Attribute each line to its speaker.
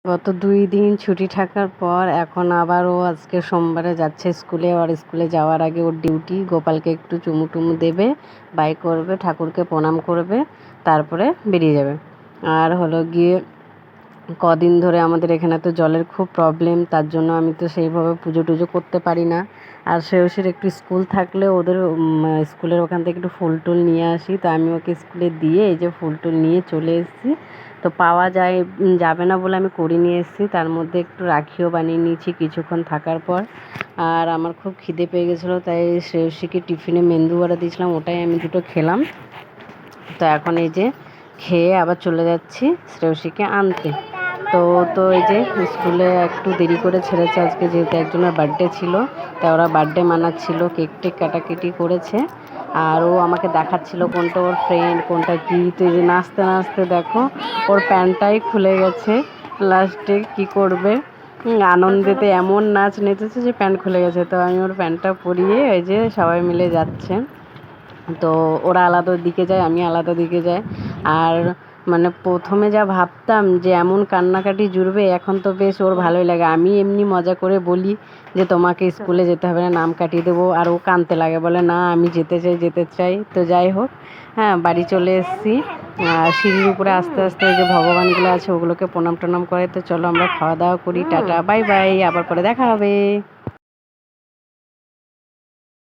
Speaker 1: গত 2 দিন ছুটি থাকার পর এখন আবার ও আজকে সোমবারে যাচ্ছে স্কুলে। আর স্কুলে যাওয়ার আগে ওর ডিউটি গোপালকে একটু চুমু টুমু দেবে, বাই করবে, ঠাকুরকে প্রণাম করবে, তারপরে বেরিয়ে যাবে। আর হলো গিয়ে কদিন ধরে আমাদের এখানে তো জলের খুব প্রবলেম, তার জন্য আমি তো সেইভাবে পুজো টুজো করতে পারি না। আর শ্রেয়সীর একটু স্কুল থাকলে ওদের স্কুলের ওখান থেকে একটু ফুল টুল নিয়ে আসি, তো আমি ওকে স্কুলে দিয়ে এই যে ফুল টুল নিয়ে চলে এসেছি। তো পাওয়া যাবে না বলে আমি করে নিয়ে এসেছি, তার মধ্যে একটু রাখিও বানিয়ে নিয়েছি কিছুক্ষণ থাকার পর। আর আমার খুব খিদে পেয়ে গেছিলো, তাই শ্রেয়সীকে টিফিনে মেন্দু বড়া দিয়েছিলাম, ওটাই আমি দুটো খেলাম। তো এখন এই যে খেয়ে আবার চলে যাচ্ছি শ্রেয়সীকে আনতে। তো এই যে স্কুলে একটু দেরি করে ছেড়েছে আজকে, যেহেতু একজনের বার্থডে ছিল, তাই ওরা বার্থডে মানাচ্ছিল, কেক টেক কাটাকাটি করেছে। আর ও আমাকে দেখাচ্ছিল কোনটা ওর ফ্রেন্ড কোনটা কী। তো এই যে নাচতে নাচতে দেখো ওর প্যান্টটাই খুলে গেছে, লাস্টে কি করবে, আনন্দেতে এমন নাচ নেচেছে যে প্যান্ট খুলে গেছে। তো আমি ওর প্যান্টটা পরিয়ে এই যে সবাই মিলে যাচ্ছে। তো ওরা আলাদা দিকে যায়, আমি আলাদা দিকে যাই। আর মানে প্রথমে যা ভাবতাম যে এমন কান্নাকাটি জুড়বে, এখন তো বেশ ওর ভালোই লাগে। আমি এমনি মজা করে বলি যে তোমাকে স্কুলে যেতে হবে না, নাম কাটিয়ে দেবো, আর ও কাঁদতে লাগে, বলে না আমি যেতে চাই। তো যাই হোক, হ্যাঁ বাড়ি চলে এসেছি। সিঁড়ির উপরে আস্তে আস্তে যে ভগবানগুলো আছে ওগুলোকে প্রণাম টনাম করে। তো চলো আমরা খাওয়া দাওয়া করি, টাটা বাই বাই, আবার পরে দেখা হবে।